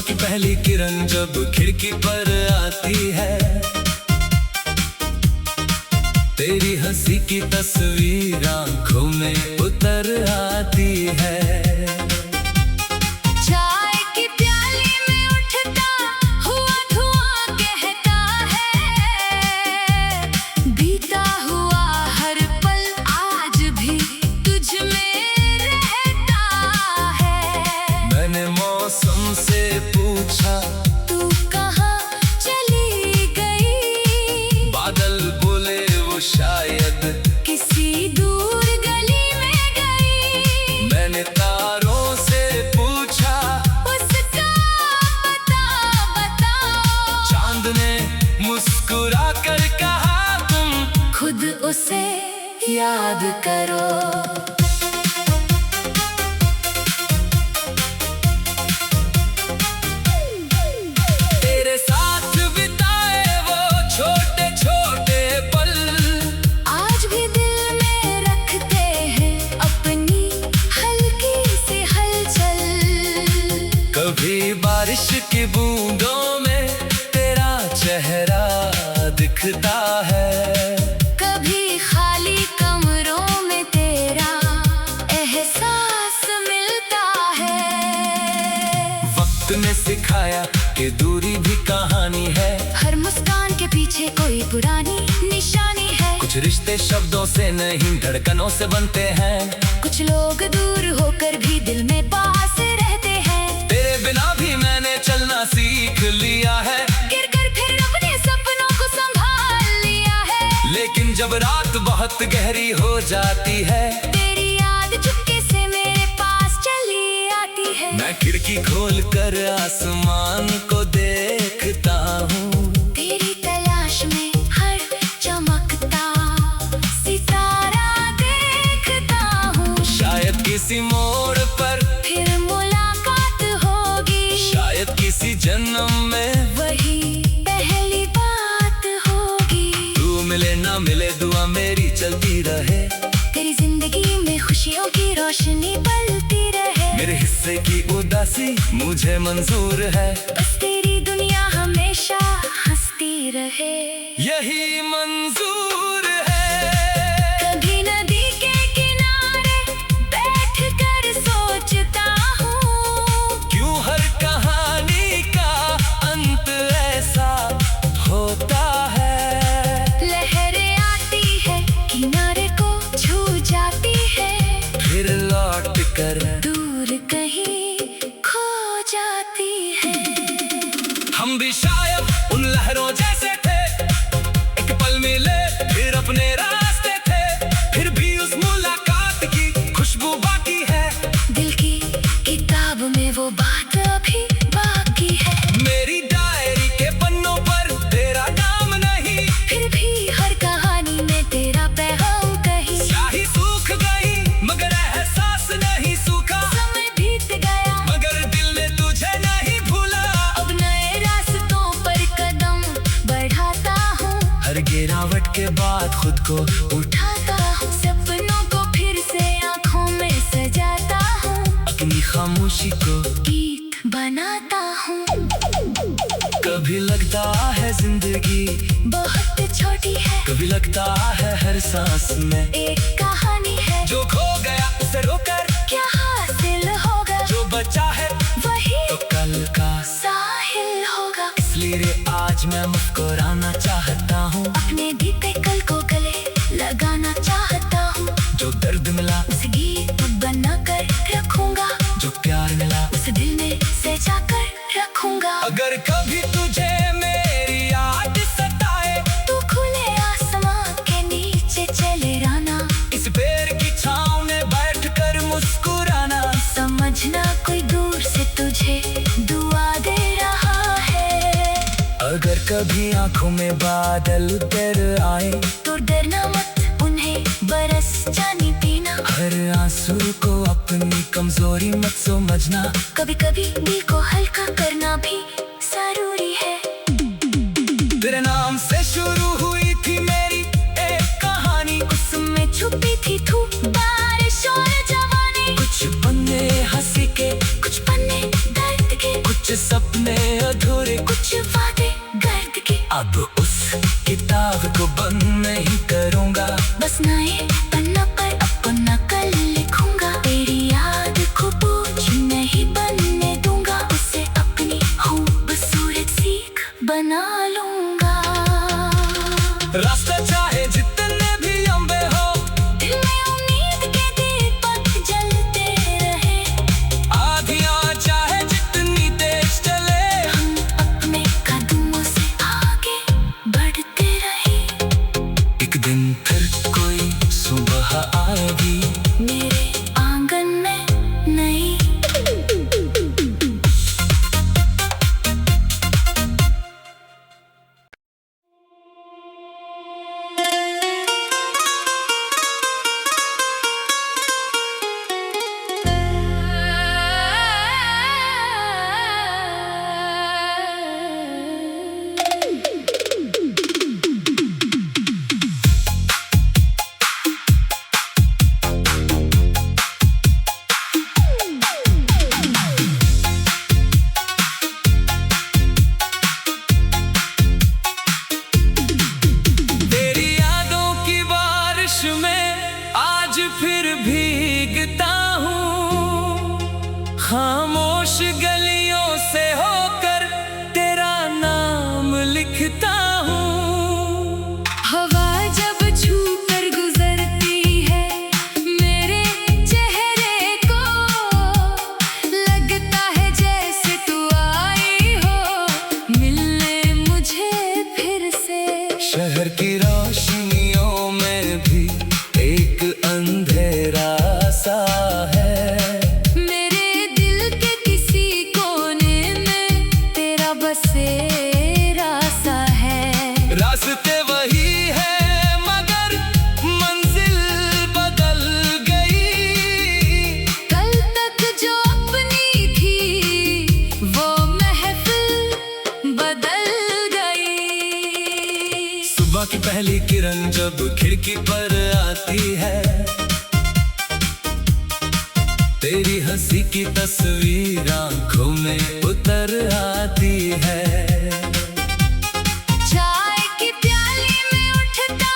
की पहली किरण जब खिड़की पर आती है, तेरी हंसी की तस्वीर आंखों में उतर आती है। चाय की प्याली में उठता हुआ धुआं कहता है, बीता हुआ हर पल आज भी तुझ में रहता है। मैंने मौसम से पूछा तू कहाँ चली गई, बादल बोले वो शायद किसी दूर गली में गई। मैंने तारों से पूछा उसका पता बताओ, चांद ने मुस्कुरा कर कहा तुम खुद उसे याद करो। तेरे साथ बिताए वो छोटे छोटे पल आज भी दिल में रखते हैं अपनी हल्की सी हलचल। कभी बारिश की बूंदों में तेरा चेहरा दिखता है, कभी खाली कमरों में तेरा एहसास मिलता है। वक्त ने सिखाया कि दूरी भी कहानी है, हर मुस्कान के पीछे कोई पुरानी निशानी है। कुछ रिश्ते शब्दों से नहीं धड़कनों से बनते हैं। कुछ लोग दूर होकर भी दिल में पास रहते हैं। तेरे बिना भी मैंने चलना सीख लिया है, गिरकर फिर अपने सपनों को संभाल लिया है। लेकिन जब रात बहुत गहरी हो जाती है, तेरी याद चुपके से मेरे पास चली आती है। मैं खिड़की खोल कर आसमान को देखता हूँ, तेरी तलाश में हर चमकता सितारा देखता हूँ। शायद किसी मोड़ पर फिर मुलाकात होगी, शायद किसी जन्म में वही पहली बात होगी। तू मिले ना मिले दुआ मेरी चलती रहे, तेरी जिंदगी में खुशियों की रोशनी पलती रहे। मेरे हिस्से की उदासी मुझे मंजूर है, बस तेरी दुनिया हमेशा हंसती रहे। यही मंजूर है। कभी नदी के किनारे बैठकर सोचता हूँ, क्यों हर कहानी का अंत ऐसा होता है। लहरें आती है किनारे को छू जाती है, फिर लौट कर दूर कहीं खो जाती है। हम भी शायद उन लहरों जैसे थे, एक पल मिले फिर अपने रास्ते थे, फिर भी उस मुलाकात की खुशबू बाकी है। दिल की किताब में वो बात अभी बाकी है। मेरी डायरी के पन्नों पर तेरा नाम नहीं, फिर भी हर कहानी में तेरा पैगाम कहीं। स्याही सूख गई मगर एहसास नहीं सूखा, समय बीत गया मगर दिल ने तुझे नहीं भूला। अब नए रास्तों पर कदम बढ़ाता हूँ, हर गिरावट के बाद खुद को उठाता हूँ। सपनों को फिर से आँखों में सजाता हूँ, अपनी खामोशी को गीत बनाता हूँ। कभी लगता है जिंदगी बहुत छोटी है, कभी लगता है हर सांस में एक कहानी है। जो खो गया उसे रोकर क्या हासिल होगा, जो बचा है वही तो कल का। साहिल होगा। इसलिए आज मैं मुस्कुराना चाहता हूँ, अपने बीते कल को गले लगाना चाहता हूँ। जो दर्द मिला उसे गीत बना कर रखूंगा, जो प्यार मिला उसे दिल में सजा कर रखूंगा। अगर कभी तुझे मेरी याद सताए, तू खुले आसमां के नीचे चले रहना, इस पेड़ की छांव में बैठकर मुस्कुराना। समझना कोई दूर से तुझे दुआ दे रहा है। अगर कभी आंखों में बादल उतर आए, तो डरना मत, उन्हें बरस जाने देना। हर आंसू को अपनी कमजोरी मत समझना, कभी कभी दिल को हल्का करना भी जरूरी है। तेरे नाम से शुरू हुई थी मेरी एक कहानी, उसमें छुपी थी धूप, बारिश और जवानी। कुछ पन्ने हंसी के, कुछ पन्ने दर्द के, कुछ सपने की पहली किरण जब खिड़की पर आती है, तेरी हंसी की तस्वीर आंखों में उतर आती है। चाय की प्याली में उठता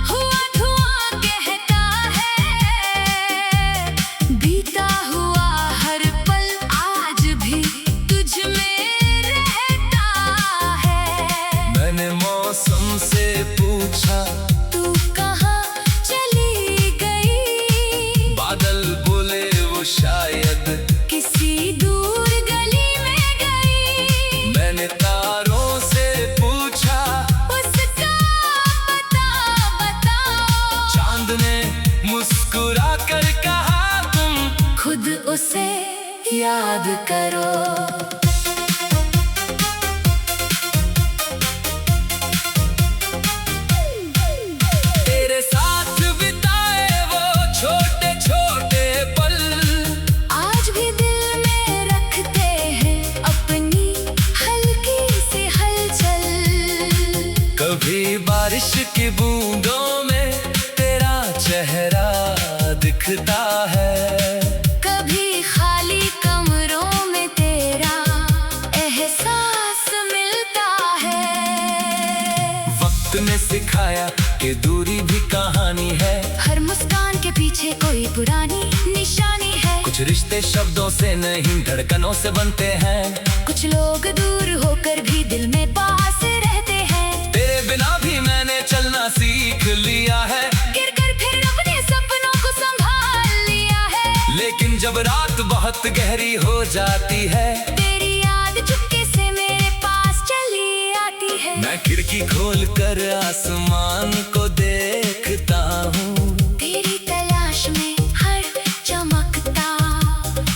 हुआ धुआं कहता है, बीता हुआ हर पल आज भी तुझ में रहता है। मैंने मौसम से पूछा तू कहाँ चली गई, बादल बोले वो शायद किसी दूर गली में गई। मैंने तारों से पूछा उसका पता बताओ, चांद ने मुस्कुरा कर कहा तुम खुद उसे याद करो। तेरे साथ बिताए वो छोटे छोटे पल आज भी दिल में रखते हैं अपनी हल्की सी हलचल। कभी बारिश की बूंदों में तेरा चेहरा दिखता है, कभी खाली कमरों में तेरा एहसास मिलता है। वक्त ने सिखाया कि दूरी भी कहानी है, हर मुस्कान के पीछे कोई पुरानी निशानी है। कुछ रिश्ते शब्दों से नहीं धड़कनों से बनते हैं। कुछ लोग दूर होकर भी दिल में पास रहते हैं। तेरे बिना भी मैंने चलना सीख लिया है, गिर कर फिर अपने सपनों को संभाल लिया है। लेकिन जब रात बहुत गहरी हो जाती है, तेरी याद चुपके से मेरे पास चली आती है। मैं खिड़की खोल कर आसमान को देखता हूँ, तेरी तलाश में हर चमकता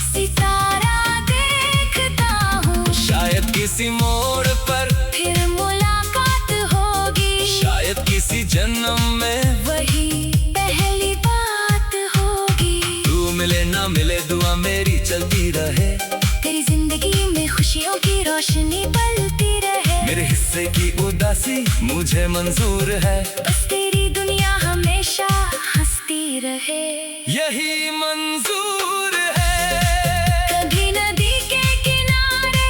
सितारा देखता हूँ। शायद किसी मोड़ पर फिर मुलाकात होगी, शायद किसी जन्म में वही पहली बात होगी। तू मिले ना मिले दुआ मेरी चलती रहे, तेरी जिंदगी में खुशियों की रोशनी पलती रहे। मेरे हिस्से की उदासी मुझे मंजूर है, बस तेरी दुनिया हमेशा हंसती रहे। यही मंजूर है। कभी नदी के किनारे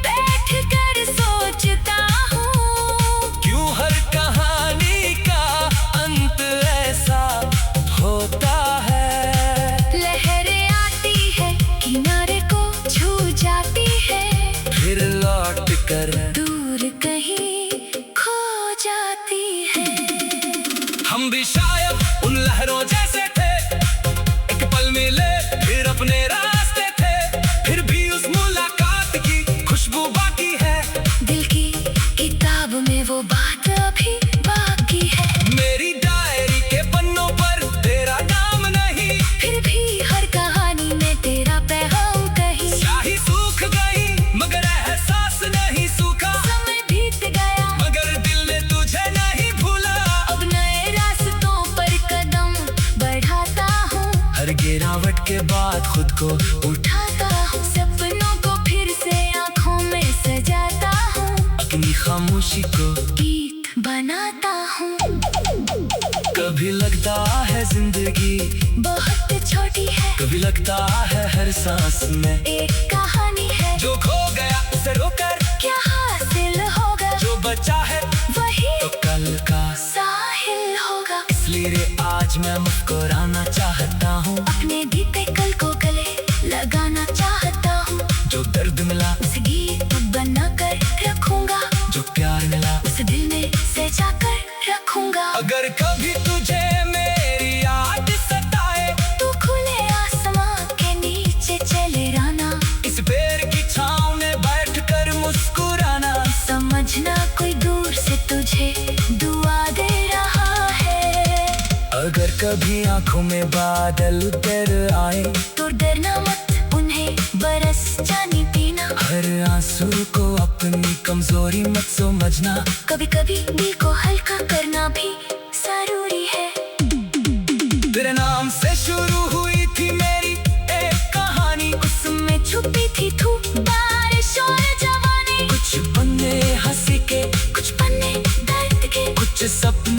बैठकर सोचता हूँ, क्यों हर कहानी का अंत ऐसा होता है। लहरें आती है किनारे को छू जाती है, फिर लौट कर दूर कहीं खो जाती है। हम भी शायद उन लहरों जैसे थे, एक पल मिले फिर अपने रास्ते थे, फिर भी उस मुलाकात की खुशबू बाकी है। दिल की किताब में वो बात अभी बाकी है। मेरी डायरी के पन्नों पर तेरा नाम नहीं, फिर भी हर कहानी में तेरा पैगाम कहीं। स्याही सूख गई मगर एहसास नहीं सूखा, समय बीत गया मगर दिल ने तुझे नहीं भूला। अब नए रास्तों पर कदम बढ़ाता हूँ, हर गिरावट के बाद खुद को उठाता हूँ। सपनों को फिर से आँखों में सजाता हूँ, अपनी खामोशी को गीत बनाता हूँ। कभी लगता है जिंदगी बहुत छोटी है, कभी लगता है हर सांस में एक कहानी है। जो खो गया उसे रोकर क्या हासिल होगा, जो बचा है वही तो कल का। साहिल होगा। इसलिए आज मैं मुस्कुराना चाहता हूँ, अपने बीते कल को गले लगाना चाहता हूँ। जो दर्द मिला उसे गीत बना कर रखूंगा, जो प्यार मिला उसे दिल में सजा कर रखूंगा। अगर कभी तुझे मेरी याद सताए, तू खुले आसमां के नीचे चले रहना, इस पेड़ की छाँव में बैठ कर मुस्कुराना। समझना कोई दूर से तुझे दुआ दे रहा है। अगर कभी आंखों में बादल उतर आए, तो डरना मत, उन्हें बरस जाने देना। हर आंसू को अपनी कमजोरी मत समझना, कभी कभी दिल को हल्का करना भी जरूरी है। तेरे नाम से शुरू हुई थी मेरी एक कहानी, उसमें छुपी थी धूप, बारिश और जवानी। कुछ पन्ने हंसी के, कुछ पन्ने दर्द के, कुछ सपने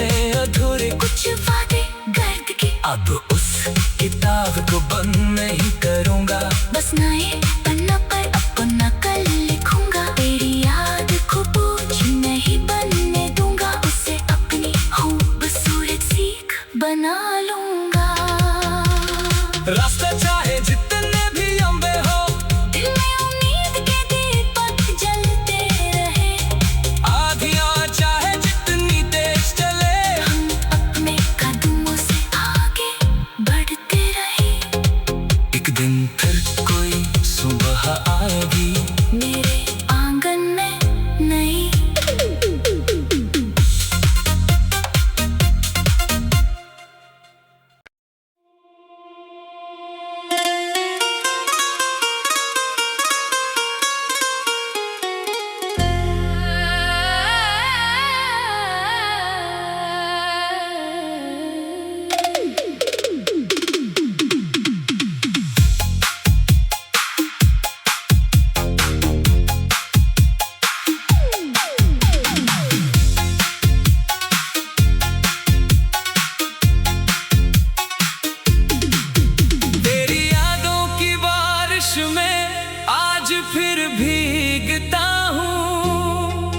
आज फिर भीगता हूँ,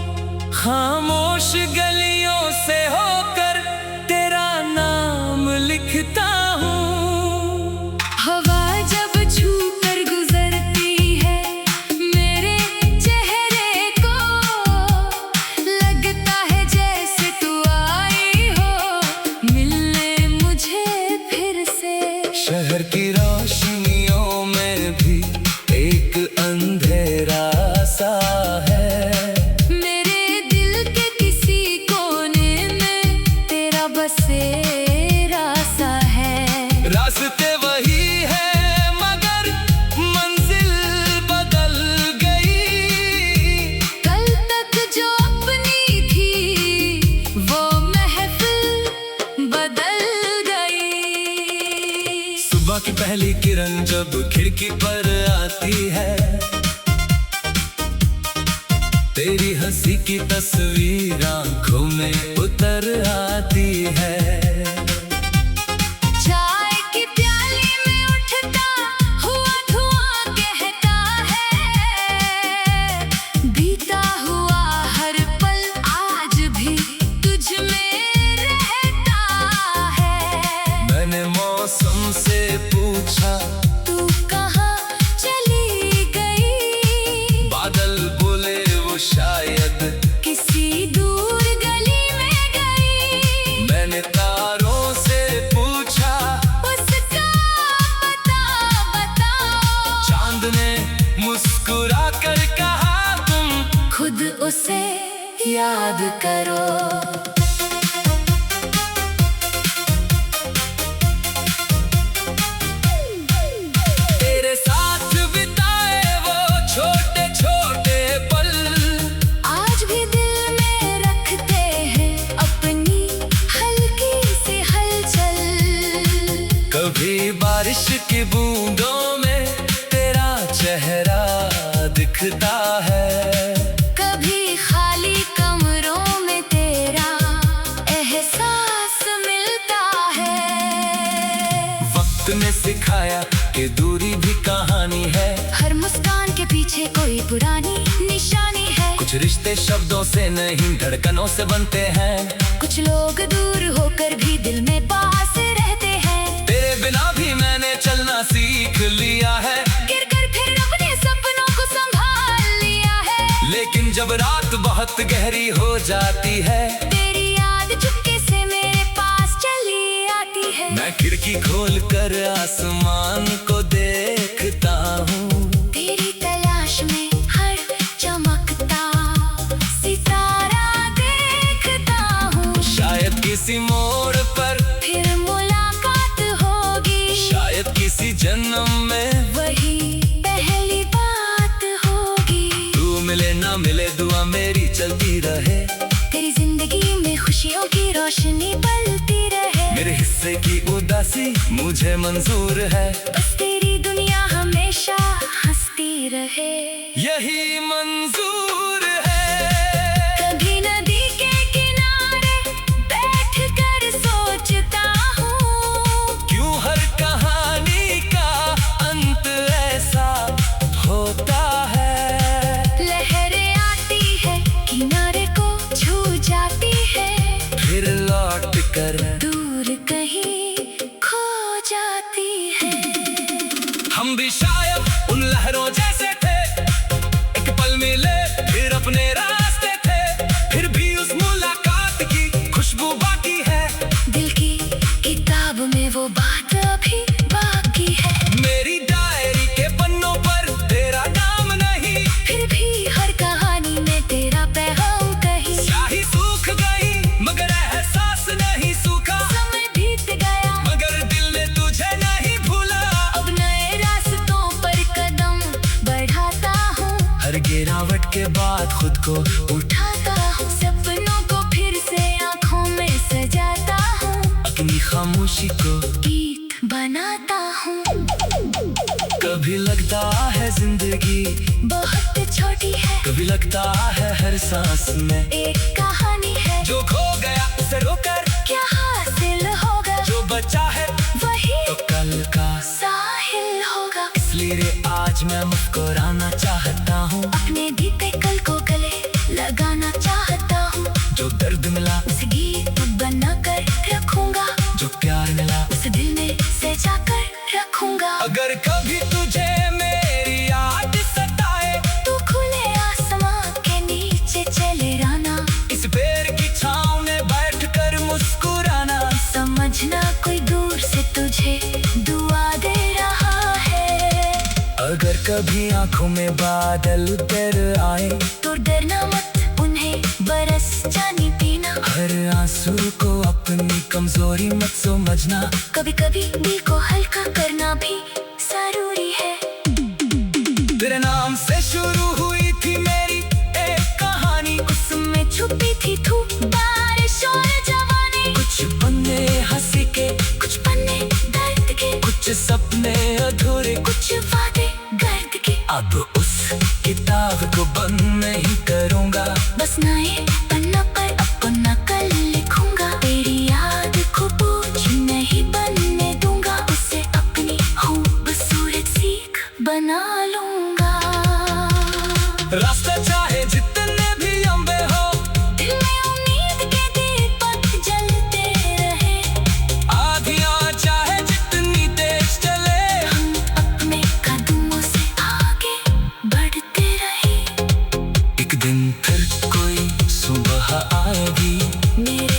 खामोश गलियों से होकर तेरा नाम लिखता हूँ। हवा जब छू कर गुजरती है मेरे चेहरे को, लगता है जैसे तू आई हो मिलने मुझे फिर से। शहर की रोशनियों में भी एक अंधेरा सा है, मेरे दिल के किसी कोने में तेरा बसेरा सा है। रास्ते वही है मगर मंजिल बदल गई, कल तक जो अपनी थी वो महफिल बदल गई। सुबह की पहली किरण जब खिड़की पर आती है, तेरी हंसी की तस्वीर आंखों में उतर आती है। चाय की प्याली में उठता हुआ धुआं कहता है, बीता हुआ हर पल आज भी तुझ में रहता है। मैंने मौसम से पूछा तू कहाँ चली गई, बादल बोले वो शायद किसी दूर गली में गई। मैंने तारों से पूछा उसका पता बताओ, चांद ने मुस्कुरा कर कहा तुम खुद उसे याद करो। तेरे साथ बिताए वो छोटे छोटे पल आज भी दिल में रखते हैं अपनी हल्की सी हलचल। कभी बारिश की बूंदों में तेरा चेहरा दिखता है, कभी खाली कमरों में तेरा एहसास मिलता है। वक्त ने सिखाया कि दूरी भी कहानी है, हर मुस्कान के पीछे कोई पुरानी निशानी है। कुछ रिश्ते शब्दों से नहीं धड़कनों से बनते हैं। कुछ लोग दूर होकर भी दिल में पास रहते हैं। तेरे बिना भी मैंने चलना सीख लिया है, गिर कर फिर अपने सपनों को संभाल लिया है। लेकिन जब रात बहुत गहरी हो जाती है, तेरी याद चुपके से मेरे पास चली आती है। मैं खिड़की खोल कर आसमान को देखता हूँ, तेरी तलाश में हर चमकता सितारा देखता हूँ। शायद किसी मोड़ पर फिर मुलाकात होगी, शायद किसी जन्म में वही पहली बात होगी। तू मिले ना मिले दुआ मेरी चलती रहे, तेरी जिंदगी में खुशियों की रोशनी पलती रहे। मेरे हिस्से की उदासी मुझे मंजूर है, बस तेरी दुनिया हमेशा हंसती रहे। यही मंजूर है। कभी नदी के किनारे बैठकर सोचता हूँ, क्यों हर कहानी का अंत ऐसा होता है। लहरें आती है किनारे को छू जाती है, फिर लौट कर दूर कहीं खो जाती है। हम भी शायद उन लहरों जैसे थे, एक पल मिले फिर अपने रास्ते थे, फिर भी उस मुलाकात की खुशबू बाकी है। दिल की किताब में वो बात अभी बाकी है। मेरी डायरी के पन्नों पर तेरा नाम नहीं, फिर भी हर कहानी में तेरा पैगाम कहीं। स्याही सूख गई मगर एहसास नहीं सूखा, समय बीत गया मगर दिल ने तुझे नहीं भूला। अब नए रास्तों पर कदम बढ़ाता हूँ, हर गिरावट के बाद खुद को उठाता हूँ, सपनों को फिर से आँखों में सजाता हूँ, अपनी खामोशी को गीत बनाता हूँ। कभी लगता है जिंदगी बहुत छोटी है, कभी लगता है हर सांस में एक कहानी है। जो खो गया उसे रोकर क्या हासिल होगा, जो बचा है वही तो कल का साहिल होगा। इसलिए धीरे आज मैं मुस्कुराना चाहता हूँ। अपने बीते कल को गले लगाना चाहता हूँ। जो दर्द मिला उसे गीत बना कर रखूंगा। जो प्यार मिला उसे दिल में सजा कर रखूंगा। अगर कभी तुझे मेरी याद सताए तू खुले आसमां के नीचे चले रहना। इस पेड़ की छांव में बैठ कर मुस्कुराना। समझना कोई दूर से तुझे दुआ दे रहा है। अगर कभी आंखों में बादल उतर आए तो डरना मत, उन्हें बरस जाने देना। हर आंसू को अपनी कमजोरी मत समझना। कभी कभी दिल को हल्का करना भी जरूरी है। तेरे नाम से शुरू हुई थी मेरी एक कहानी। उसमें छुपी थी धूप, बारिश और जवानी। कुछ पन्ने हंसी के, कुछ पन्ने दर्द के, कुछ सपने अधूरे, कुछ वादे गर्द के। अब उस किताब को बंद नहीं करूंगा। बस नए पन्ना पर अपना कल लिखूंगा। तेरी याद को बोझ नहीं बनने दूंगा। उसे अपनी खूबसूरत सीख बना लूंगा। रास्ता चाहे जितने भी लंबे हो, दिल में उम्मीद के दीपक जलते रहे। आधियां चाहे जितनी तेज चले, हम अपने कदमों से आगे बढ़ते रहे। एक दिन फिर कोई सुबह आएगी। मेरे